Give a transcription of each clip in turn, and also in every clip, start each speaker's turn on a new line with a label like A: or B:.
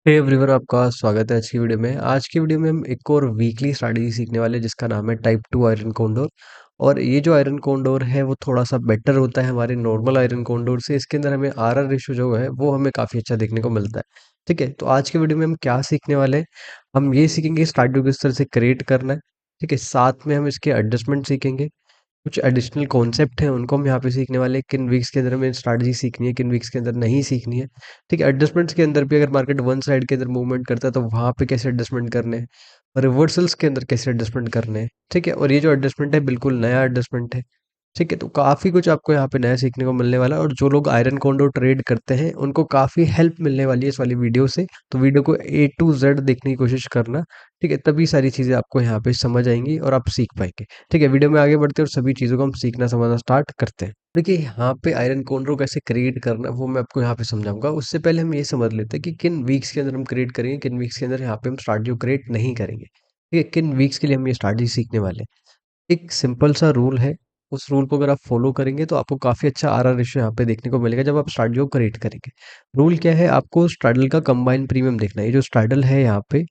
A: Hey everyone, आपका स्वागत है आज की वीडियो में। आज की वीडियो में हम एक और वीकली स्ट्रैटेजी सीखने वाले हैं जिसका नाम है टाइप 2 आयरन कोंडोर। और ये जो आयरन कोंडोर है वो थोड़ा सा बेटर होता है हमारे नॉर्मल आयरन कोंडोर से। इसके अंदर हमें आरआर रेशियो जो है वो हमें काफ़ी अच्छा देखने को मिलता है। ठीक है, तो आज की वीडियो में हम क्या सीखने वाले हैं, हम ये सीखेंगे स्ट्रैटेजी किस तरह से क्रिएट करना है। ठीक है, साथ में हम इसके एडजस्टमेंट सीखेंगे। कुछ एडिशनल कॉन्सेप्ट हैं उनको हम यहाँ पे सीखने वाले हैं, किन वीक्स के अंदर हमें स्ट्रैटेजी सीखनी है, किन वीक्स के अंदर नहीं सीखनी है। ठीक है, एडजस्टमेंट्स के अंदर भी अगर मार्केट वन साइड के अंदर मूवमेंट करता है तो वहाँ पे कैसे एडजस्टमेंट करने हैं, और रिवर्सल्स के अंदर कैसे एडजस्टमेंट करने हैं। ठीक है, और ये जो एडजस्टमेंट है बिल्कुल नया एडजस्टमेंट है। ठीक है, तो काफ़ी कुछ आपको यहाँ पे नया सीखने को मिलने वाला है, और जो लोग आयरन कोंडोर ट्रेड करते हैं उनको काफ़ी हेल्प मिलने वाली है इस वाली वीडियो से। तो वीडियो को ए टू जेड देखने की कोशिश करना। ठीक है, तभी सारी चीज़ें आपको यहाँ पे समझ आएंगी और आप सीख पाएंगे। ठीक है, वीडियो में आगे बढ़ते हैं और सभी चीज़ों को हम सीखना समझना स्टार्ट करते हैं। देखिए, यहाँ पे आयरन कोंडोर कैसे क्रिएट करना वो मैं आपको यहाँ पे समझाऊंगा। उससे पहले हम ये समझ लेते हैं कि किन वीक्स के अंदर हम क्रिएट करेंगे, किन वीक्स के अंदर यहाँ पे हम स्ट्रैटेजी क्रिएट नहीं करेंगे। ठीक है, किन वीक्स के लिए हम ये स्ट्रैटेजी सीखने वाले हैं। एक सिंपल सा रूल है, उस रूल को अगर आप फॉलो करेंगे तो आपको काफ़ी अच्छा आरआर रेशियो यहाँ पे देखने को मिलेगा जब आप स्ट्रैटेजी को क्रिएट करेंगे। रूल क्या है, आपको स्ट्रैडल का कंबाइन प्रीमियम देखना है। ये जो स्ट्रैडल है यहाँ पे,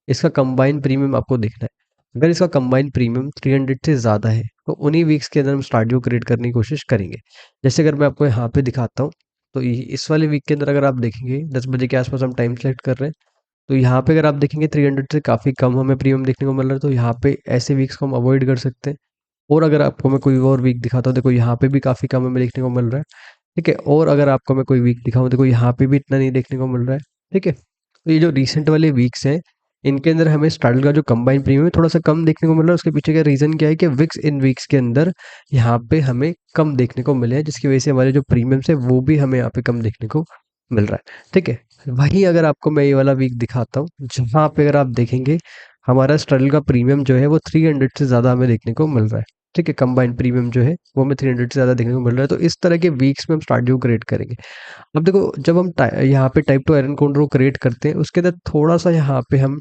A: इसका कंबाइन प्रीमियम आपको देखना है। अगर इसका कंबाइन प्रीमियम 300 से ज़्यादा है तो उन्हीं वीक्स के अंदर हम स्ट्रैटेजी को क्रिएट करने की कोशिश करेंगे। जैसे अगर मैं आपको यहाँ पे दिखाता हूँ, तो इस वाले वीक के अंदर अगर आप देखेंगे 10 बजे के आसपास हम टाइम सेलेक्ट कर रहे हैं, तो यहाँ पे अगर आप देखेंगे 300 से काफ़ी कम हमें प्रीमियम देखने को मिल रहा है, तो यहाँ पे ऐसे वीक्स को हम अवॉइड कर सकते हैं। और अगर आपको मैं कोई और वीक दिखाता हूँ, देखो यहाँ पे भी काफ़ी कम हमें देखने को मिल रहा है। ठीक है, और अगर आपको मैं कोई वीक दिखाऊँ, देखो यहाँ पे भी इतना नहीं देखने को मिल रहा है। ठीक है, तो ये जो रिसेंट वाले वीक्स हैं इनके अंदर हमें स्टार्टल का जो कंबाइन प्रीमियम है थोड़ा सा कम देखने को मिल रहा है। उसके पीछे का रीज़न क्या है कि विक्स इन वीक्स के अंदर यहाँ पे हमें कम देखने को मिले हैं, जिसकी वजह से हमारे जो प्रीमियम्स है वो भी हमें यहाँ पे कम देखने को मिल रहा है। ठीक है, वहीं अगर आपको मैं ये वाला वीक दिखाता हूँ जहाँ पे अगर आप देखेंगे हमारा स्टार्टल का प्रीमियम जो है वो 300 से ज़्यादा हमें देखने को मिल रहा है। ठीक है, कंबाइंड प्रीमियम जो है वो हमें 300 से ज़्यादा देखने को मिल रहा है। तो इस तरह के वीक्स में हम स्ट्रैटेजी क्रिएट करेंगे। अब देखो, जब हम यहाँ पे टाइप 2 आयरन कोंडोर क्रिएट करते हैं उसके अंदर थोड़ा सा यहाँ पे हम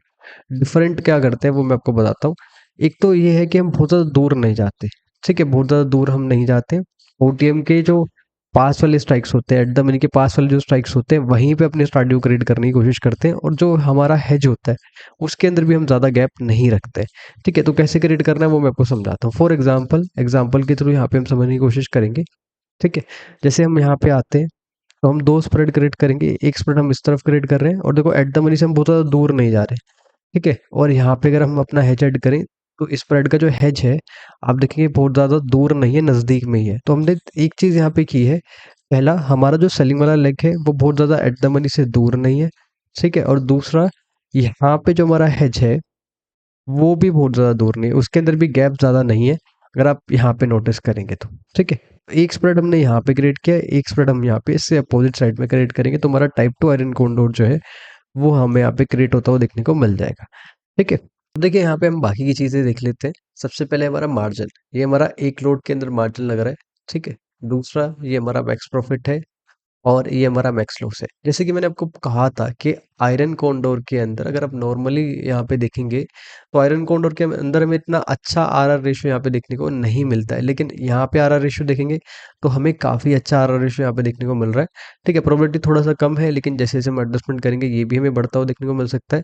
A: डिफरेंट क्या करते हैं वो मैं आपको बताता हूँ। एक तो ये है कि हम बहुत ज़्यादा दूर नहीं जाते। ठीक है, बहुत ज़्यादा दूर हम नहीं जाते। ओटीएम के जो पास वाले स्ट्राइक्स होते हैं, एट द मनी के पास वाले जो स्ट्राइक्स होते हैं वहीं पे अपने स्ट्रैटेजी क्रिएट करने की कोशिश करते हैं, और जो हमारा हेज होता है उसके अंदर भी हम ज़्यादा गैप नहीं रखते। ठीक है, तो कैसे क्रिएट करना है वो मैं आपको समझाता हूँ। फॉर एग्जाम्पल के थ्रू यहाँ पे हम समझने की कोशिश करेंगे। ठीक है, जैसे हम यहाँ पे आते हैं तो हम दो स्प्रेड क्रिएट करेंगे। एक स्प्रेड हम इस तरफ क्रिएट कर रहे हैं, और देखो एट द मनी से हम बहुत ज़्यादा दूर नहीं जा रहे। ठीक है, और यहाँ पे अगर हम अपना हेज ऐड करें तो स्प्रेड का जो हेज है आप देखेंगे बहुत ज़्यादा दूर नहीं है, नज़दीक में ही है। तो हमने एक चीज़ यहाँ पे की है, पहला हमारा जो सेलिंग वाला लेग है वो बहुत ज़्यादा एट द मनी से दूर नहीं है। ठीक है, और दूसरा यहाँ पे जो हमारा हेज है वो भी बहुत ज़्यादा दूर नहीं है, उसके अंदर भी गैप ज़्यादा नहीं है अगर आप यहाँ पे नोटिस करेंगे तो। ठीक है, एक स्प्रेड हमने यहाँ पे क्रिएट किया, एक स्प्रेड हम यहाँ पे इससे अपोजिट साइड में क्रिएट करेंगे, तो हमारा टाइप 2 आयरन कोंडोर जो है वो हमें यहाँ पे क्रिएट होता हुआ देखने को मिल जाएगा। ठीक है, तो देखिए यहाँ पे हम बाकी की चीज़ें देख लेते हैं। सबसे पहले हमारा मार्जिन, ये हमारा एक लोड के अंदर मार्जिन लग रहा है। ठीक है, दूसरा ये हमारा मैक्स प्रॉफिट है, और ये हमारा मैक्स लॉस है। जैसे कि मैंने आपको कहा था कि आयरन कोंडोर के अंदर अगर आप नॉर्मली यहाँ पे देखेंगे तो आयरन कोंडोर के अंदर हमें इतना अच्छा आरआर रेशियो यहाँ पे देखने को नहीं मिलता है, लेकिन यहाँ पे आरआर रेशियो देखेंगे तो हमें काफ़ी अच्छा आरआर रेशियो यहाँ पे देखने को मिल रहा है। ठीक है, प्रोबेबिलिटी थोड़ा सा कम है, लेकिन जैसे जैसे हम एडजस्टमेंट करेंगे ये भी हमें बढ़ता हुआ देखने को मिल सकता है।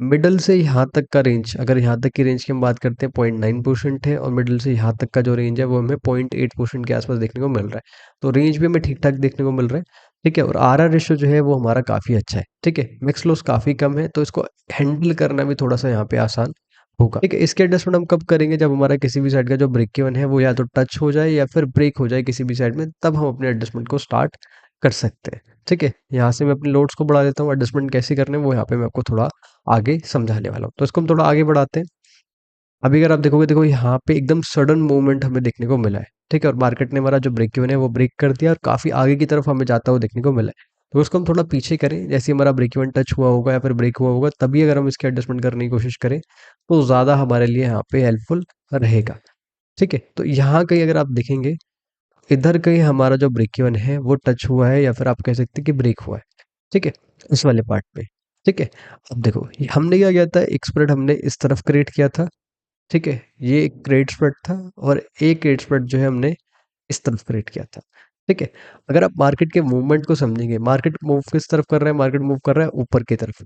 A: मिडल से यहाँ तक का रेंज, अगर यहाँ तक की रेंज की हम बात करते हैं 0.9% है, और मिडल से यहाँ तक का जो रेंज है वो हमें 0.8% के आसपास देखने को मिल रहा है। तो रेंज भी हमें ठीक ठाक देखने को मिल रहा है। ठीक है, और आरआर रेशियो जो है वो हमारा काफ़ी अच्छा है। ठीक है, मिक्स लॉस काफ़ी कम है, तो इसको हैंडल करना भी थोड़ा सा यहाँ पे आसान होगा। ठीक है, इसके एडजस्टमेंट हम कब करेंगे, जब हमारा किसी भी साइड का जो ब्रेक इवन है वो या तो टच हो जाए या फिर ब्रेक हो जाए किसी भी साइड में, तब हम अपने एडजस्टमेंट को स्टार्ट कर सकते हैं। ठीक है, यहाँ से मैं अपने लोड्स को बढ़ा देता हूँ। एडजस्टमेंट कैसे करने हैं वो यहाँ पे मैं आपको थोड़ा आगे समझाने वाला हूँ, तो इसको हम थोड़ा आगे बढ़ाते हैं। अभी अगर आप देखोगे, देखो यहाँ पे एकदम सडन मूवमेंट हमें देखने को मिला है। ठीक है, और मार्केट ने हमारा जो ब्रेक इवन है वो ब्रेक कर दिया और काफ़ी आगे की तरफ हमें जाता हुआ देखने को मिला है। तो उसको हम थोड़ा पीछे करें, जैसे हमारा ब्रेक इवन टच हुआ होगा या फिर ब्रेक हुआ होगा तभी अगर हम इसके एडजस्टमेंट करने की कोशिश करें तो ज़्यादा हमारे लिए यहाँ पे हेल्पफुल रहेगा। ठीक है, तो यहाँ कहीं अगर आप देखेंगे, इधर कहीं हमारा जो ब्रेक इवन है वो टच हुआ है, या फिर आप कह सकते हैं कि ब्रेक हुआ है। ठीक है, इस वाले पार्ट पे। ठीक है, अब देखो हमने क्या किया था, एक स्प्रेड हमने इस तरफ क्रिएट किया था। ठीक है, ये एक क्रेडिट स्प्रेड था, और एक क्रेडिट स्प्रेड जो है हमने इस तरफ क्रिएट किया था। ठीक है, अगर आप मार्केट के मूवमेंट को समझेंगे, मार्केट मूव किस तरफ कर रहा है, मार्केट मूव कर रहा है ऊपर की तरफ।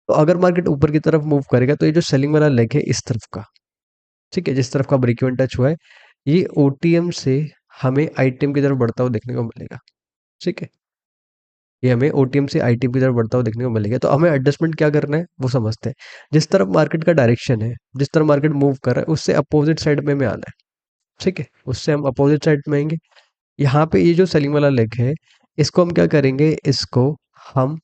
A: तो अगर मार्केट ऊपर की तरफ मूव करेगा तो ये जो सेलिंग वाला लेग है इस तरफ का, ठीक है, जिस तरफ का ब्रेक इवन टच हुआ है, ये ओटीएम से हमें आईटीएम की तरफ बढ़ता हुआ देखने को मिलेगा, ठीक है। ये हमें ओटीएम से आईटीएम की तरफ बढ़ता हुआ देखने को मिलेगा। तो हमें एडजस्टमेंट क्या करना है वो समझते हैं। जिस तरफ मार्केट का डायरेक्शन है, जिस तरफ मार्केट मूव कर रहा है, उससे अपोजिट साइड में हमें आना है, ठीक है। उससे हम अपोजिट साइड में आएंगे। यहाँ पे ये जो सेलिंग वाला लेग है, इसको हम क्या करेंगे, इसको हम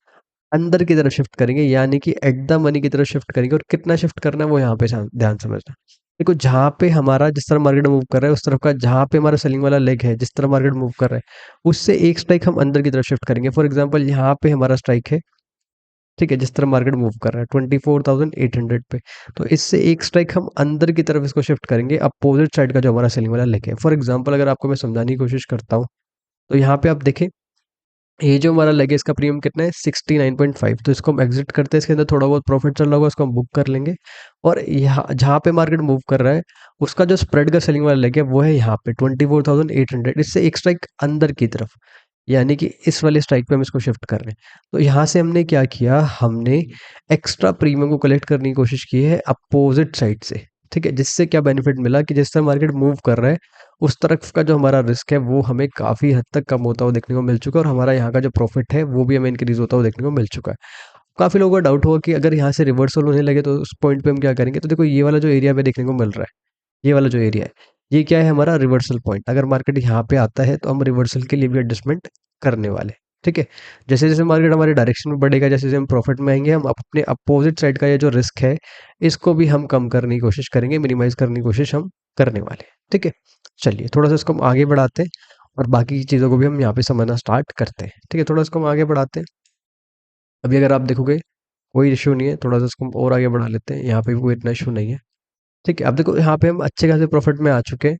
A: अंदर की तरफ शिफ्ट करेंगे, यानी कि एट द मनी की तरफ शिफ्ट करेंगे। और कितना शिफ्ट करना है वो यहाँ पे ध्यान समझना। देखो, जहाँ पे हमारा जिस तरह मार्केट मूव कर रहा है उस तरफ का, जहाँ पे हमारा सेलिंग वाला लेग है, जिस तरह मार्केट मूव कर रहा है, उससे एक स्ट्राइक हम अंदर की तरफ शिफ्ट करेंगे। फॉर एग्जांपल यहाँ पे हमारा स्ट्राइक है, ठीक है, जिस तरह मार्केट मूव कर रहा है 24,800 पे, तो इससे एक स्ट्राइक हम अंदर की तरफ इसको शिफ्ट करेंगे, अपोजिट साइड का जो हमारा सेलिंग वाला लेग है। फॉर एग्जांपल अगर आपको मैं समझाने की कोशिश करता हूँ, तो यहाँ पे आप देखें, ये जो हमारा लेग है इसका प्रीमियम कितना है, 69.5। तो इसको हम एग्जिट करते हैं, इसके अंदर थोड़ा बहुत प्रॉफिट चल रहा होगा, उसको हम बुक कर लेंगे। और यहाँ जहाँ पे मार्केट मूव कर रहा है, उसका जो स्प्रेड का सेलिंग वाला लेग है वो है यहाँ पे 24,800, इससे एक स्ट्राइक अंदर की तरफ, यानी कि इस वाले स्ट्राइक पे हम इसको शिफ्ट कर रहे हैं। तो यहाँ से हमने क्या किया, हमने एक्स्ट्रा प्रीमियम को कलेक्ट करने की कोशिश की है अपोजिट साइड से, ठीक है। जिससे क्या बेनिफिट मिला कि जिस तरह मार्केट मूव कर रहा है उस तरफ का जो हमारा रिस्क है वो हमें काफ़ी हद तक कम होता हुआ देखने को मिल चुका है, और हमारा यहाँ का जो प्रॉफिट है वो भी हमें इंक्रीज होता हुआ देखने को मिल चुका है। काफ़ी लोगों का डाउट होगा कि अगर यहाँ से रिवर्सल होने लगे तो उस पॉइंट पे हम क्या करेंगे। तो देखो, ये वाला जो एरिया में देखने को मिल रहा है, ये वाला जो एरिया है, ये क्या है, हमारा रिवर्सल पॉइंट। अगर मार्केट यहाँ पे आता है तो हम रिवर्सल के लिए भी एडजस्टमेंट करने वाले, ठीक है। जैसे जैसे मार्केट हमारे डायरेक्शन में बढ़ेगा, जैसे जैसे हम प्रॉफिट में आएंगे, हम अपने अपोजिट साइड का ये जो रिस्क है इसको भी हम कम करने की कोशिश करेंगे, मिनिमाइज करने की कोशिश हम करने वाले हैं, ठीक है। चलिए थोड़ा सा इसको हम आगे बढ़ाते हैं और बाकी की चीज़ों को भी हम यहाँ पे समझना स्टार्ट करते हैं, ठीक है। थोड़ा इसको हम आगे बढ़ाते हैं। अभी अगर आप देखोगे कोई इशू नहीं है, थोड़ा सा इसको हम और आगे बढ़ा लेते हैं, यहाँ पे भी कोई इतना इशू नहीं है, ठीक है। अब देखो, यहाँ पे हम अच्छे खासे प्रॉफिट में आ चुके हैं।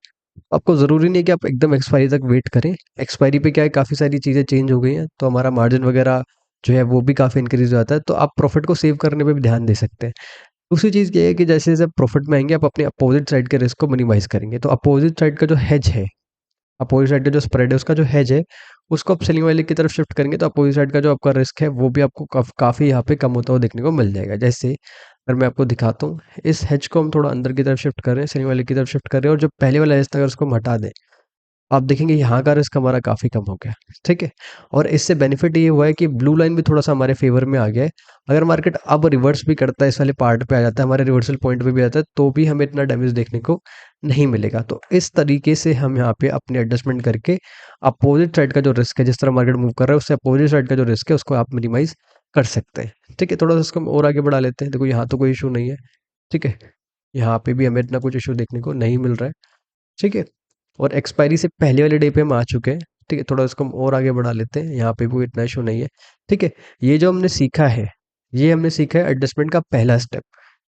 A: आपको ज़रूरी नहीं है कि आप एकदम एक्सपायरी तक वेट करें। एक्सपायरी पे क्या है, काफ़ी सारी चीज़ें चेंज हो गई हैं, तो हमारा मार्जिन वगैरह जो है वो भी काफ़ी इंक्रीज हो जाता है, तो आप प्रॉफिट को सेव करने पे भी ध्यान दे सकते हैं। दूसरी चीज़ ये है कि जैसे जैसे प्रॉफिट में आएंगे, आप अपने अपोजिट साइड के रिस्क को मिनिमाइज करेंगे। तो अपोजिट साइड का जो हेज है, अपोजिट साइड का जो स्प्रेड है, उसका जो हेज है, उसको आप सेलिंग वाले की तरफ शिफ्ट करेंगे, तो अपोजिट साइड का जो आपका रिस्क है वो भी आपको काफ़ी यहाँ पे कम होता हुआ देखने को मिल जाएगा। जैसे अगर मैं आपको दिखाता हूँ, इस हेज को हम थोड़ा अंदर की तरफ शिफ्ट कर रहे हैं, सेलिंग वाले की तरफ शिफ्ट कर रहे हैं, और जो पहले वाला हेज था अगर उसको हम हटा दें, आप देखेंगे यहाँ का रिस्क हमारा काफ़ी कम हो गया, ठीक है। और इससे बेनिफिट ये हुआ है कि ब्लू लाइन भी थोड़ा सा हमारे फेवर में आ गया है। अगर मार्केट अब रिवर्स भी करता है, इस वाले पार्ट पे आ जाता है, हमारे रिवर्सल पॉइंट पे भी आता है, तो भी हमें इतना डैमेज देखने को नहीं मिलेगा। तो इस तरीके से हम यहाँ पे अपने एडजस्टमेंट करके अपोजिट साइड का जो रिस्क है, जिस तरह मार्केट मूव कर रहा है उससे अपोजिट साइड का जो रिस्क है उसको आप मिनिमाइज कर सकते हैं, ठीक है। थोड़ा सा इसको हम और आगे बढ़ा लेते हैं। देखो, यहाँ तो कोई इशू नहीं है, ठीक है। यहाँ पे भी हमें इतना कुछ इशू देखने को नहीं मिल रहा है, ठीक है। और एक्सपायरी से पहले वाले डे पे हम आ चुके हैं, ठीक है। थोड़ा इसको हम और आगे बढ़ा लेते हैं, यहाँ पे भी कोई इतना इशू नहीं है, ठीक है। ये जो हमने सीखा है, ये हमने सीखा है एडजस्टमेंट का पहला स्टेप,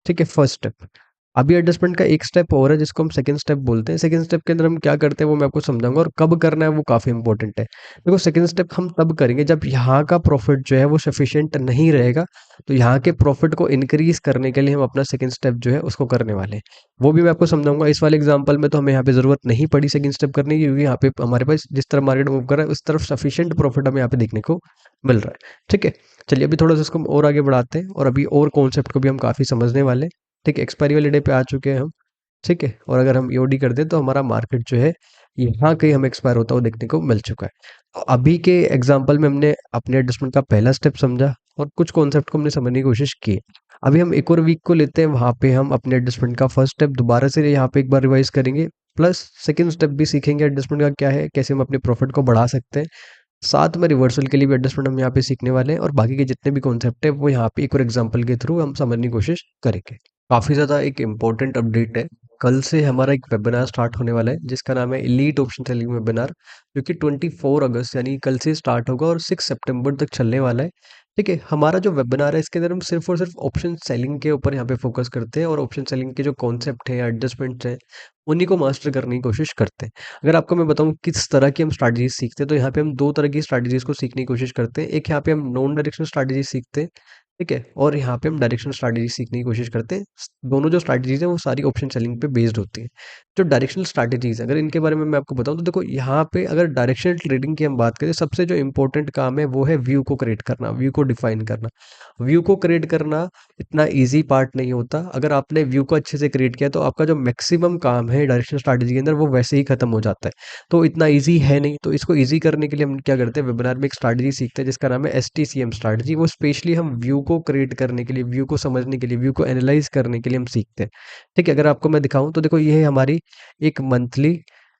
A: ठीक है, फर्स्ट स्टेप। अभी एडजस्टमेंट का एक स्टेप और है जिसको हम सेकंड स्टेप बोलते हैं। सेकंड स्टेप के अंदर हम क्या करते हैं वो मैं आपको समझाऊंगा, और कब करना है वो काफ़ी इंपॉर्टेंट है। देखो, सेकंड स्टेप हम तब करेंगे जब यहाँ का प्रॉफिट जो है वो सफिशिएंट नहीं रहेगा, तो यहाँ के प्रॉफिट को इंक्रीज करने के लिए हम अपना सेकंड स्टेप जो है उसको करने वाले हैं। वो भी मैं आपको समझाऊंगा। इस वाले एग्जांपल में तो हमें यहाँ पे ज़रूरत नहीं पड़ी सेकंड स्टेप करने की, क्योंकि यहाँ पे हमारे पास जिस तरह मार्केट मूव कर रहा है उस तरफ सफिशिएंट प्रॉफिट हमें यहाँ पे देखने को मिल रहा है, ठीक है। चलिए अभी थोड़ा सा इसको हम और आगे बढ़ाते हैं, और अभी और कॉन्सेप्ट को भी हम काफ़ी समझने वाले हैं, ठीक है। एक्सपायरी वाले डे पे आ चुके हैं हम, ठीक है। और अगर हम ईओडी कर दें तो हमारा मार्केट जो है यहाँ कहीं हमें एक्सपायर होता हुआ देखने को मिल चुका है। तो अभी के एग्जांपल में हमने अपने एडजस्टमेंट का पहला स्टेप समझा और कुछ कॉन्सेप्ट को हमने समझने की कोशिश की। अभी हम एक और वीक को लेते हैं, वहाँ पे हम अपने एडजस्टमेंट का फर्स्ट स्टेप दोबारा से यहाँ पे एक बार रिवाइज करेंगे, प्लस सेकंड स्टेप भी सीखेंगे एडजस्टमेंट का क्या है, कैसे हम अपने प्रॉफिट को बढ़ा सकते हैं। साथ में रिवर्सल के लिए भी एडजस्टमेंट हम यहाँ पे सीखने वाले हैं, और बाकी के जितने भी कॉन्सेप्ट है वो यहाँ पे एक और एग्जांपल के थ्रू हम समझने की कोशिश करेंगे। काफ़ी ज़्यादा एक इम्पोर्टेंट अपडेट है। कल से हमारा एक वेबिनार स्टार्ट होने वाला है जिसका नाम है एलीट ऑप्शन सेलिंग वेबिनार, जो कि 24 अगस्त यानी कल से स्टार्ट होगा और 6 सितंबर तक चलने वाला है, ठीक है। हमारा जो वेबिनार है इसके अंदर हम सिर्फ और सिर्फ ऑप्शन सेलिंग के ऊपर यहाँ पे फोकस करते हैं, और ऑप्शन सेलिंग के जो कॉन्सेप्ट है, एडजस्टमेंट्स हैं, उन्हीं को मास्टर करने की कोशिश करते हैं। अगर आपको मैं बताऊँ किस तरह की हम स्ट्रैटेजीज सीखते हैं, तो यहाँ पे हम दो तरह की स्ट्रैटेजीज को सीखने की कोशिश करते हैं। एक यहाँ पे हम नॉन डायरेक्शनल स्ट्रैटेजी सीखते हैं, ठीक है? और यहाँ पे हम डायरेक्शनल स्ट्रैटेजी सीखने की कोशिश करते हैं। दोनों जो स्ट्रैटेजीज़ हैं वो सारी ऑप्शन सेलिंग पे बेस्ड होती हैं। जो डायरेक्शनल स्ट्रैटेजीज़ अगर इनके बारे में मैं आपको बताऊँ तो देखो यहाँ पे अगर डायरेक्शनल ट्रेडिंग की हम बात करें, सबसे जो इम्पोर्टेंट काम है वो है व्यू को क्रिएट करना, व्यू को डिफाइन करना। व्यू को क्रिएट करना इतना ईज़ी पार्ट नहीं होता। अगर आपने व्यू को अच्छे से क्रिएट किया तो आपका जो मैक्सिमम काम है डायरेक्शनल स्ट्रैटेजी के अंदर वो वैसे ही खत्म हो जाता है। तो इतना ईज़ी है नहीं, तो इसको ईज़ी करने के लिए हम क्या करते हैं, वेबिनार में एक स्ट्रैटेजी सीखते हैं जिसका नाम है एसटीसीएम स्ट्रैटेजी। वो स्पेशली हम व्यू को क्रिएट करने के लिए, व्यू को समझने के लिए, व्यू को एनालाइज करने के लिए हम सीखते हैं। ठीक है, अगर आपको मैं दिखाऊं तो देखो ये है हमारी एक मंथली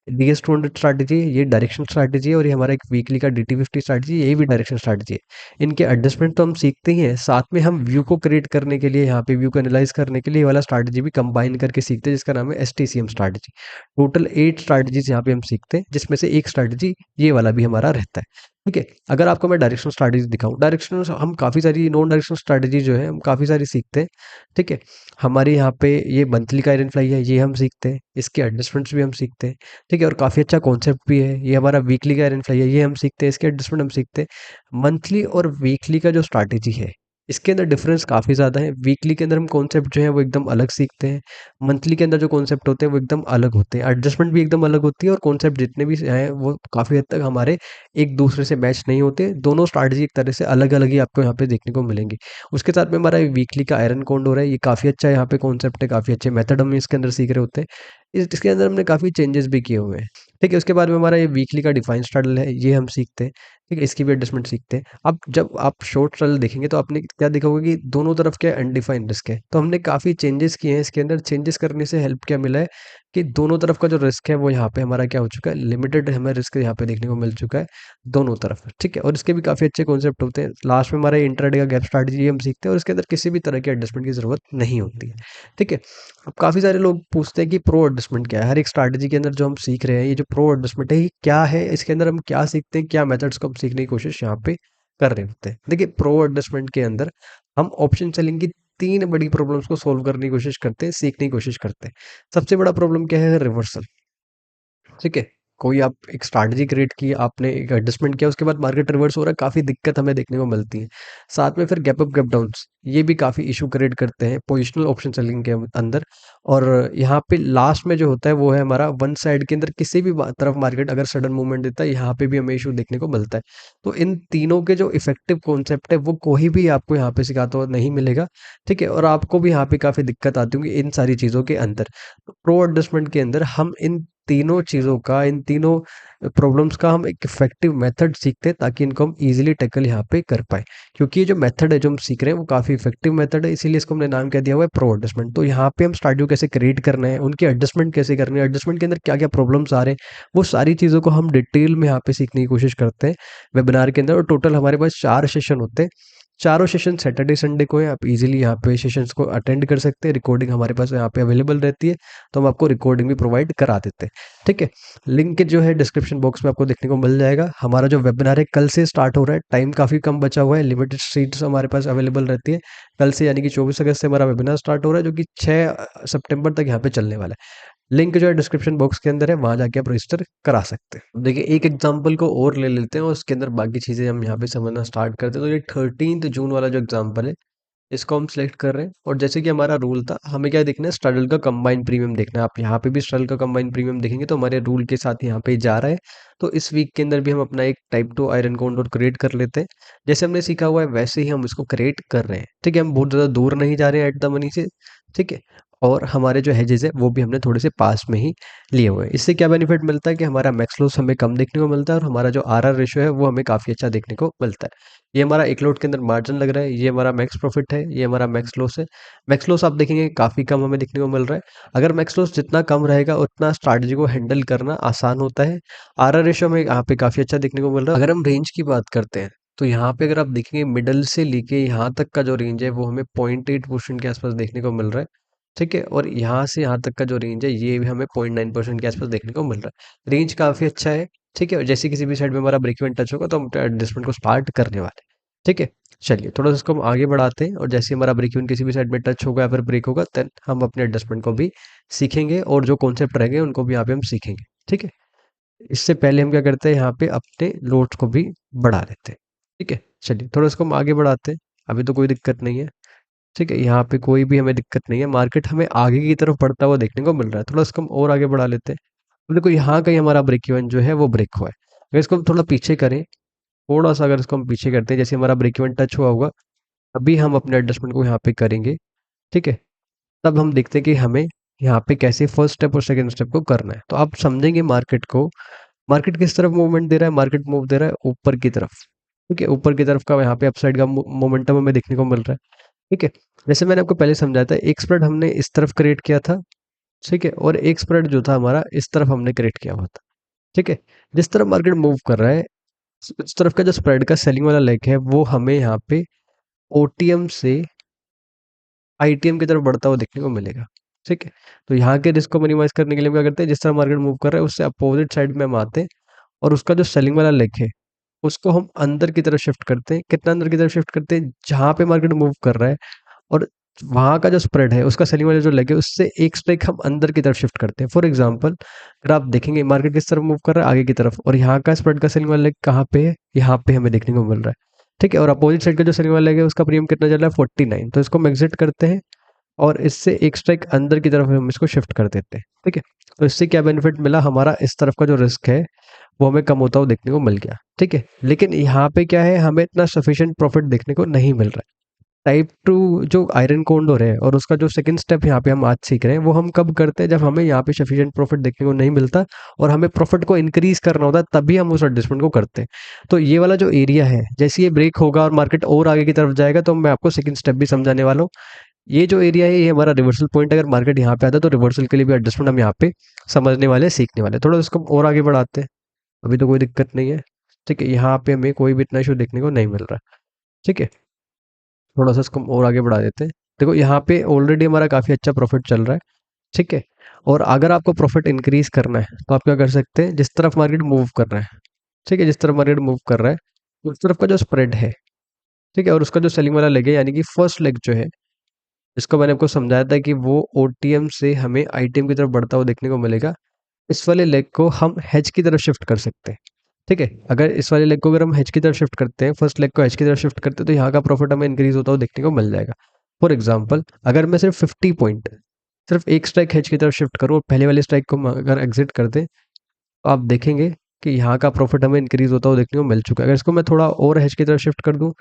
A: DS200 स्ट्रैटेजी है, ये डायरेक्शन स्ट्रैटेजी है, और ये हमारा एक वीकली का DT50 स्ट्रैटेजी, यही भी डायरेक्शन स्ट्रैटेजी है। इनके एडजस्टमेंट तो हम सीखते ही हैं, साथ में हम व्यू को क्रिएट करने के लिए, यहाँ पे व्यू को एनालाइज करने के लिए ये वाला स्ट्रैटेजी भी कंबाइन करके सीखते हैं जिसका नाम है एसटीसीएम स्ट्रैटेजी। टोटल 8 स्ट्रैटेजीज यहाँ पे हम सीखते हैं, जिसमें से एक स्ट्रैटेजी ये वाला भी हमारा रहता है। ठीक है, अगर आपको मैं डायरेक्शनल स्ट्रैटेजी दिखाऊं, डायरेक्शनल हम काफ़ी सारी नॉन डायरेक्शनल स्ट्रैटेजी जो है हम काफ़ी सारी सीखते हैं। ठीक है, हमारे यहाँ पे ये मंथली का आयरन फ्लाई है, ये हम सीखते हैं, इसके एडजस्टमेंट्स भी हम सीखते हैं। ठीक है, और काफ़ी अच्छा कॉन्सेप्ट भी है। ये हमारा वीकली का आयरन फ्लाई है, ये हम सीखते हैं, इसके एडजस्टमेंट हम सीखते हैं। मंथली और वीकली का जो स्ट्रैटेजी है इसके अंदर डिफरेंस काफ़ी ज़्यादा है। वीकली के अंदर हम कॉन्सेप्ट जो है वो एकदम अलग सीखते हैं, मंथली के अंदर जो कॉन्सेप्ट होते हैं वो एकदम अलग होते हैं, एडजस्टमेंट भी एकदम अलग होती है, और कॉन्सेप्ट जितने भी हैं वो काफ़ी हद तक हमारे एक दूसरे से मैच नहीं होते। दोनों स्ट्रैटेजी एक तरह से अलग अलग ही आपको यहाँ पे देखने को मिलेंगे। उसके साथ में हमारा वीकली का आयरन कॉन्डोर है, ये काफ़ी अच्छा यहाँ पे कॉन्सेप्ट है, काफ़ी अच्छे मेथड हम इसके अंदर सीख रहे होते हैं। इसके अंदर हमने काफ़ी चेंजेस भी किए हुए हैं। ठीक है, उसके बाद में हमारा ये वीकली का डिफाइन स्ट्रगल है, ये हम सीखते हैं। ठीक है, इसकी भी एडजस्टमेंट सीखते हैं। अब जब आप शॉर्ट स्ट्रगल देखेंगे तो आपने क्या देखोगे कि दोनों तरफ क्या अनडिफाइंड रिस्क है, तो हमने काफ़ी चेंजेस किए हैं इसके अंदर। चेंजेस करने से हेल्प क्या मिला है कि दोनों तरफ का जो रिस्क है वो यहाँ पे हमारा क्या हो चुका है, लिमिटेड हमें रिस्क यहाँ पे देखने को मिल चुका है दोनों तरफ। ठीक है, और इसके भी काफ़ी अच्छे कॉन्सेप्ट होते हैं। लास्ट में हमारा इंट्राडे का गैप स्ट्रैटेजी हम सीखते हैं, और इसके अंदर किसी भी तरह की एडजस्टमेंट की ज़रूरत नहीं होती है। ठीक है, अब काफ़ी सारे लोग पूछते हैं कि प्रो एडजस्टमेंट क्या है। हर एक स्ट्रैटेजी के अंदर जो हम सीख रहे हैं, ये जो प्रो एडजस्टमेंट है ये क्या है, इसके अंदर हम क्या सीखते हैं, क्या मेथड्स को हम सीखने की कोशिश यहाँ पे कर रहे होते हैं। देखिए, प्रो एडजस्टमेंट के अंदर हम ऑप्शन सेलिंग की 3 बड़ी प्रॉब्लम्स को सॉल्व करने की कोशिश करते हैं, सीखने की कोशिश करते हैं। सबसे बड़ा प्रॉब्लम क्या है, रिवर्सल। ठीक है, कोई आप एक स्ट्रैटेजी क्रिएट की, आपने एक एडजस्टमेंट किया, उसके बाद मार्केट रिवर्स हो रहा है, काफ़ी दिक्कत हमें देखने को मिलती है। साथ में फिर गैप अप, गैप डाउन्स, ये भी काफ़ी इशू क्रिएट करते हैं पोजिशनल ऑप्शन सेलिंग के अंदर। और यहाँ पे लास्ट में जो होता है वो है हमारा वन साइड के अंदर किसी भी तरफ मार्केट अगर सडन मूवमेंट देता है, यहाँ पे भी हमें इशू देखने को मिलता है। तो इन तीनों के जो इफेक्टिव कॉन्सेप्ट है वो कोई भी आपको यहाँ पे सिखाता हुआ नहीं मिलेगा। ठीक है, और आपको भी यहाँ पे काफ़ी दिक्कत आती होंगी इन सारी चीज़ों के अंदर। प्रो एडजस्टमेंट के अंदर हम इन तीनों चीज़ों का, इन तीनों प्रॉब्लम्स का हम एक इफेक्टिव मेथड सीखते हैं ताकि इनको हम इजीली टैकल यहाँ पे कर पाए। क्योंकि ये जो मेथड है जो हम सीख रहे हैं वो काफ़ी इफेक्टिव मेथड है, इसीलिए इसको हमने नाम क्या दिया हुआ है, प्रो एडजस्टमेंट। तो यहाँ पे हम स्ट्रैटेजी कैसे क्रिएट करना है, उनकी एडजस्टमेंट कैसे करनी है, एडजस्टमेंट के अंदर क्या क्या प्रॉब्लम्स आ रहे हैं, वो सारी चीज़ों को हम डिटेल में यहाँ पे सीखने की कोशिश करते हैं वेबिनार के अंदर। और टोटल हमारे पास 4 सेशन होते हैं। चारों सेशन सैटरडे संडे को है, आप इजीली यहाँ पे सेशंस को अटेंड कर सकते हैं। रिकॉर्डिंग हमारे पास यहाँ पे अवेलेबल रहती है, तो हम आपको रिकॉर्डिंग भी प्रोवाइड करा देते हैं। ठीक है, लिंक जो है डिस्क्रिप्शन बॉक्स में आपको देखने को मिल जाएगा। हमारा जो वेबिनार है कल से स्टार्ट हो रहा है, टाइम काफ़ी कम बचा हुआ है, लिमिटेड सीट्स हमारे पास अवेलेबल रहती है। कल से यानी कि 24 अगस्त से हमारा वेबिनार स्टार्ट हो रहा है, जो कि 6 सितंबर तक यहाँ पे चलने वाला है। लिंक जो है डिस्क्रिप्शन बॉक्स के अंदर है, वहाँ जाके आप रजिस्टर करा सकते हैं। देखिए, एक एग्जांपल को और ले लेते हैं और उसके अंदर बाकी चीज़ें हम यहाँ पे समझना स्टार्ट करते हैं। तो ये 13 जून वाला जो एग्जांपल है, इसको हम सेलेक्ट कर रहे हैं, और जैसे कि हमारा रूल था, हमें क्या देखना है, स्ट्रगल का कंबाइंड प्रीमियम देखना है। आप यहाँ पे भी स्ट्रगल का कंबाइंड प्रीमियम देखेंगे तो हमारे रूल के साथ यहाँ पे जा रहा है। तो इस वीक के अंदर भी हम अपना एक टाइप 2 आयरन कॉन्डोर क्रिएट कर लेते हैं। जैसे हमने सीखा हुआ है वैसे ही हम इसको क्रिएट कर रहे हैं। ठीक है, हम बहुत ज़्यादा दूर नहीं जा रहे हैं एट द मनी से। ठीक है, और हमारे जो हेजेस है वो भी हमने थोड़े से पास में ही लिए हुए हैं। इससे क्या बेनिफिट मिलता है कि हमारा मैक्स लॉस हमें कम देखने को मिलता है, और हमारा जो आरआर रेशियो है वो हमें काफ़ी अच्छा देखने को मिलता है। ये हमारा एक लोट के अंदर मार्जिन लग रहा है, ये हमारा मैक्स प्रॉफिट है, ये हमारा मैक्स लॉस है। मैक्स लॉस आप देखेंगे काफ़ी कम हमें देखने को मिल रहा है। अगर मैक्स लॉस जितना कम रहेगा उतना स्ट्रैटेजी को हैंडल करना आसान होता है। आरआर रेशियो में यहाँ पे काफ़ी अच्छा देखने को मिल रहा है। अगर हम रेंज की बात करते हैं तो यहाँ पे अगर आप देखेंगे मिडल से लेके यहाँ तक का जो रेंज है वो हमें 0.8% के आसपास देखने को मिल रहा है। ठीक है, और यहाँ से यहाँ तक का जो रेंज है ये भी हमें 0.9% के आसपास देखने को मिल रहा है। रेंज काफ़ी अच्छा है। ठीक है, और जैसे किसी भी साइड में हमारा ब्रेक इवन टच होगा तो हम एडजस्टमेंट को स्टार्ट करने वाले हैं। ठीक है, चलिए थोड़ा सा इसको हम आगे बढ़ाते हैं, और जैसे हमारा ब्रेक इवन किसी भी साइड में टच होगा या फिर ब्रेक होगा, देन हम अपने एडजस्टमेंट को भी सीखेंगे, और जो कॉन्सेप्ट रहेंगे उनको भी यहाँ पे हम सीखेंगे। ठीक है, इससे पहले हम क्या करते हैं, यहाँ पे अपने लोड्स को भी बढ़ा लेते हैं। ठीक है, चलिए थोड़ा इसको हम आगे बढ़ाते हैं। अभी तो कोई दिक्कत नहीं है। ठीक है, यहाँ पे कोई भी हमें दिक्कत नहीं है, मार्केट हमें आगे की तरफ बढ़ता हुआ देखने को मिल रहा है। थोड़ा इसको हम और आगे बढ़ा लेते हैं। अब देखो यहाँ कहीं हमारा ब्रेक इवन जो है वो ब्रेक हुआ है। अगर इसको हम थोड़ा पीछे करें, थोड़ा सा अगर इसको हम पीछे करते हैं, जैसे हमारा ब्रेक इवन टच हुआ होगा, अभी हम अपने एडजस्टमेंट को यहाँ पे करेंगे। ठीक है, तब हम देखते हैं कि हमें यहाँ पे कैसे फर्स्ट स्टेप और सेकंड स्टेप को करना है। तो आप समझेंगे मार्केट को, मार्केट किस तरफ मूवमेंट दे रहा है, मार्केट मूव दे रहा है ऊपर की तरफ। ठीक है, ऊपर की तरफ का यहाँ पे अपसाइड का मोमेंटम हमें देखने को मिल रहा है। ठीक है, जैसे मैंने आपको पहले समझाया था, एक स्प्रेड हमने इस तरफ क्रिएट किया था। ठीक है, और एक स्प्रेड जो था हमारा इस तरफ हमने क्रिएट किया हुआ था। ठीक है, जिस तरफ मार्केट मूव कर रहा है, उस तरफ का जो स्प्रेड का सेलिंग वाला लेग है वो हमें यहाँ पे ओटीएम से आईटीएम की तरफ बढ़ता हुआ देखने को मिलेगा। ठीक है, तो यहाँ के रिस्क को मिनिमाइज करने के लिए हम क्या करते हैं, जिस तरह मार्केट मूव कर रहा है उससे अपोजिट साइड में हम आते हैं, और उसका जो सेलिंग वाला लेग है उसको हम अंदर की तरफ शिफ्ट करते हैं। कितना अंदर की तरफ शिफ्ट करते हैं, जहाँ पे मार्केट मूव कर रहा है और वहाँ का जो स्प्रेड है उसका सेलिंग वाला जो लेग है उससे एक स्ट्राइक हम अंदर की तरफ शिफ्ट करते हैं। फॉर एग्जांपल, अगर आप देखेंगे मार्केट किस तरफ मूव कर रहा है, आगे की तरफ, और यहाँ का स्प्रेड का सेलिंग वाला लेग कहाँ पे है, यहाँ पे हमें देखने को मिल रहा है। ठीक है, और अपोजिट साइड का जो सेलिंग वाला लेग है उसका प्रीमियम कितना चल रहा है, 49। तो इसको हम एग्जिट करते हैं और इससे एक स्ट्राइक अंदर की तरफ हम इसको शिफ्ट कर देते हैं। ठीक है, तो इससे क्या बेनिफिट मिला, हमारा इस तरफ का जो रिस्क है वो हमें कम होता हुआ देखने को मिल गया। ठीक है, लेकिन यहाँ पे क्या है, हमें इतना सफिशिएंट प्रॉफिट देखने को नहीं मिल रहा है। टाइप टू जो आयरन कोंडोर है और उसका जो सेकंड स्टेप यहाँ पे हम आज सीख रहे हैं, वो हम कब करते हैं, जब हमें यहाँ पे सफिशिएंट प्रॉफिट देखने को नहीं मिलता और हमें प्रॉफिट को इंक्रीज करना होता है, तभी हम उस एडजस्टमेंट को करते हैं। तो ये वाला जो एरिया है, जैसे ये ब्रेक होगा और मार्केट और आगे की तरफ जाएगा, तो मैं आपको सेकंड स्टेप भी समझाने वाला हूँ। ये जो एरिया है ये हमारा रिवर्सल पॉइंट, अगर मार्केट यहाँ पे आता है तो रिवर्सल के लिए भी एडजस्टमेंट हम यहाँ पे समझने वाले, सीखने वाले। थोड़ा इसको और आगे बढ़ाते हैं। अभी तो कोई दिक्कत नहीं है। ठीक है, यहाँ पे हमें कोई भी इतना इशू देखने को नहीं मिल रहा है। ठीक है, थोड़ा सा इसको हम और आगे बढ़ा देते हैं। देखो यहाँ पे ऑलरेडी हमारा काफ़ी अच्छा प्रॉफिट चल रहा है। ठीक है, और अगर आपको प्रॉफिट इंक्रीज करना है तो आप क्या कर सकते हैं, जिस तरफ मार्केट मूव कर रहा है, ठीक है, जिस तरफ मार्केट मूव कर रहा है उस तरफ का जो स्प्रेड है, ठीक है, और उसका जो सेलिंग वाला लेग है, यानी कि फर्स्ट लेग जो है, इसको मैंने आपको समझाया था कि वो ओटीएम से हमें आईटीएम की तरफ बढ़ता हुआ देखने को मिलेगा। इस वाले लेग को हम हेज की तरफ शिफ्ट कर सकते हैं। ठीक है, अगर इस वाले लेग को अगर हम हेज की तरफ शिफ्ट करते हैं, फर्स्ट लेग को हेज की तरफ शिफ्ट करते हैं, तो यहाँ का प्रॉफिट हमें इंक्रीज होता हुआ देखने को मिल जाएगा। फॉर एग्जाम्पल, अगर मैं सिर्फ 50 पॉइंट सिर्फ एक स्ट्राइक हेज की तरफ शिफ्ट करूँ और पहले वाले स्ट्राइक को हम अगर एग्जिट कर दें, तो आप देखेंगे कि यहाँ का प्रॉफिट हमें इंक्रीज होता हुआ देखने को मिल चुका है। अगर इसको मैं थोड़ा और हेज की तरफ शिफ्ट कर दूँ,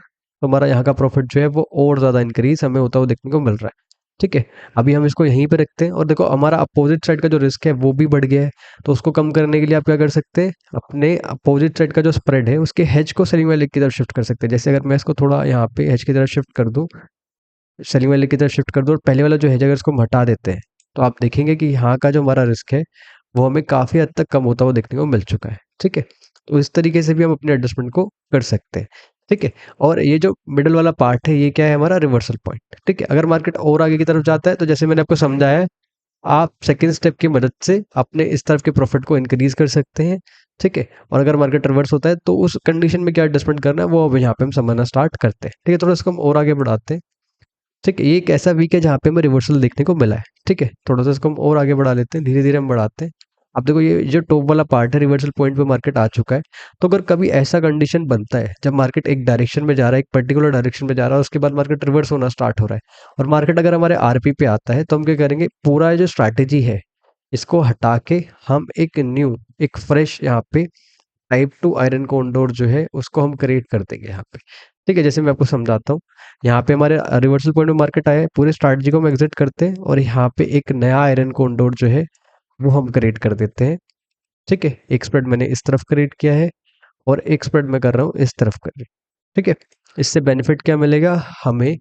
A: तो हमारा यहाँ का प्रॉफिट जो है वो और ज़्यादा इंक्रीज हमें होता हुआ देखने को मिल रहा है। ठीक है, अभी हम इसको यहीं पे रखते हैं और देखो हमारा अपोजिट साइड का जो रिस्क है वो भी बढ़ गया है। तो उसको कम करने के लिए आप क्या कर सकते हैं, अपने अपोजिट साइड का जो स्प्रेड है उसके हेज को सेलिंग वाले की तरफ शिफ्ट कर सकते हैं। जैसे अगर मैं इसको थोड़ा यहाँ पे हेज की तरफ शिफ्ट कर दूँ, सेलिंग वाले की तरफ शिफ्ट कर दो और पहले वाला जो है अगर इसको हम हटा देते हैं, तो आप देखेंगे कि यहाँ का जो हमारा रिस्क है वो हमें काफ़ी हद तक कम होता हुआ देखने को मिल चुका है। ठीक है, तो इस तरीके से भी हम अपने एडजस्टमेंट को कर सकते हैं। ठीक है, और ये जो मिडल वाला पार्ट है ये क्या है, हमारा रिवर्सल पॉइंट। ठीक है, अगर मार्केट और आगे की तरफ जाता है तो जैसे मैंने आपको समझाया है, आप सेकेंड स्टेप की मदद से अपने इस तरफ के प्रॉफिट को इंक्रीज कर सकते हैं। ठीक है, और अगर मार्केट रिवर्स होता है तो उस कंडीशन में क्या एडजस्टमेंट करना है वो अब यहाँ पे हम समझना स्टार्ट करते हैं। ठीक है, थोड़ा इसको हम और आगे बढ़ाते हैं। ठीक है, ये एक ऐसा वीक है जहाँ पे हमें रिवर्सल देखने को मिला है। ठीक है, थोड़ा सा इसको हम और आगे बढ़ा लेते हैं, धीरे धीरे हम बढ़ाते हैं। अब देखो ये जो टॉप वाला पार्ट है, रिवर्सल पॉइंट पे मार्केट आ चुका है। तो अगर कभी ऐसा कंडीशन बनता है जब मार्केट एक डायरेक्शन में जा रहा है, एक पर्टिकुलर डायरेक्शन में जा रहा है, उसके बाद मार्केट रिवर्स होना स्टार्ट हो रहा है और मार्केट अगर हमारे आरपी पे आता है, तो हम क्या करेंगे, पूरा ये जो स्ट्रैटेजी है इसको हटा के हम एक न्यू, एक फ्रेश यहाँ पे टाइप टू आयरन कॉन्डोर जो है उसको हम क्रिएट कर देंगे यहाँ पे। ठीक है, जैसे मैं आपको समझाता हूँ, यहाँ पे हमारे रिवर्सल पॉइंट में मार्केट आया है, पूरे स्ट्रैटेजी को हम एग्जिट करते हैं और यहाँ पे एक नया आयरन कॉन्डोर जो है वो हम क्रिएट कर देते हैं। ठीक है, एक स्प्रेड मैंने इस तरफ क्रिएट किया है और एक स्प्रेड मैं कर रहा हूँ इस तरफ कर। ठीक है, इससे बेनिफिट क्या मिलेगा, हमें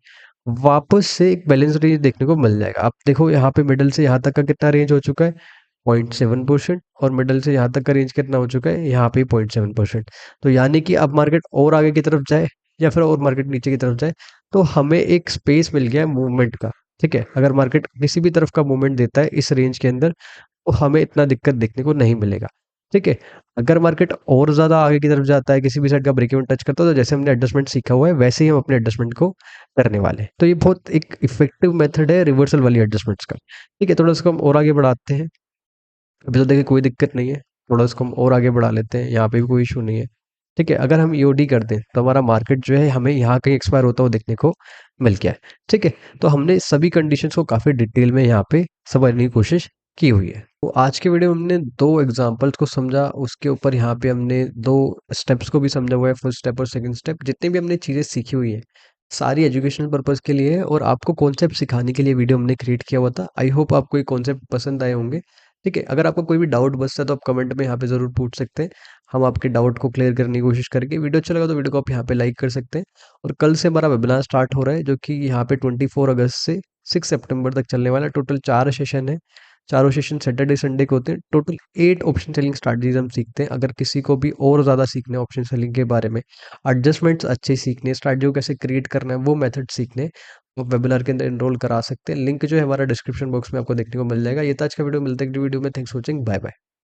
A: वापस से एक बैलेंस रेंज देखने को मिल जाएगा। आप देखो यहाँ पे मिडल से यहाँ तक का कितना रेंज हो चुका है, 0.7%, और मिडल से यहाँ तक का रेंज कितना हो चुका है, यहाँ पे 0.7%। तो यानी कि अब मार्केट और आगे की तरफ जाए या फिर और मार्केट नीचे की तरफ जाए, तो हमें एक स्पेस मिल गया है मूवमेंट का। ठीक है, अगर मार्केट किसी भी तरफ का मूवमेंट देता है इस रेंज के अंदर, तो हमें इतना दिक्कत देखने को नहीं मिलेगा। ठीक है, अगर मार्केट और ज़्यादा आगे की तरफ जाता है, किसी भी साइड का ब्रेक इवन टच करता है, तो जैसे हमने एडजस्टमेंट सीखा हुआ है वैसे ही हम अपने एडजस्टमेंट को करने वाले हैं। तो ये बहुत एक इफेक्टिव मेथड है रिवर्सल वाली एडजस्टमेंट्स का। ठीक है, थोड़ा इसको हम और आगे बढ़ाते हैं। अभी तो देखिए कोई दिक्कत नहीं है, थोड़ा इसको हम और आगे बढ़ा लेते हैं, यहाँ पे भी कोई इशू नहीं है। ठीक है? अगर हम ईओडी कर दें तो हमारा मार्केट जो है हमें यहाँ कहीं एक्सपायर होता हुआ देखने को मिल गया है। ठीक है? तो हमने सभी कंडीशंस को काफ़ी डिटेल में यहाँ पे समझने की कोशिश की हुई है। तो आज के वीडियो में हमने 2 एग्ज़ाम्पल्स को समझा, उसके ऊपर यहाँ पे हमने 2 स्टेप्स को भी समझा हुआ है, फर्स्ट स्टेप और सेकंड स्टेप। जितनी भी हमने चीज़ें सीखी हुई हैं, सारी एजुकेशनल पर्पज़ के लिए है और आपको कॉन्सेप्ट सिखाने के लिए वीडियो हमने क्रिएट किया हुआ था। आई होप आपको ये कॉन्सेप्ट पसंद आए होंगे। ठीक है? अगर आपको कोई भी डाउट बचता है तो आप कमेंट में यहाँ पे ज़रूर पूछ सकते हैं। हम आपके डाउट को क्लियर करने की कोशिश करेंगे। वीडियो अच्छा लगा तो वीडियो को आप यहाँ पे लाइक कर सकते हैं और कल से हमारा वेबिनार स्टार्ट हो रहा है जो कि यहाँ पे 24 अगस्त से 6 सितंबर तक चलने वाला है। टोटल 4 सेशन है। चारों सेशन सैटरडे संडे को होते हैं। टोटल 8 ऑप्शन सेलिंग स्ट्रैटेजीज हम सीखते हैं। अगर किसी को भी और ज़्यादा सीखना है ऑप्शन सेलिंग के बारे में, एडजस्टमेंट्स अच्छे सीखने, स्ट्रैटेजी को कैसे क्रिएट करना है, वो मेथड सीखने, आप वेबिनार के अंदर एनरोल करा सकते हैं। लिंक जो है हमारा डिस्क्रिप्शन बॉक्स में आपको देखने को मिल जाएगा। ये था आज का वीडियो, मिलते हैं अगली वीडियो में। Thanks for watching, bye bye.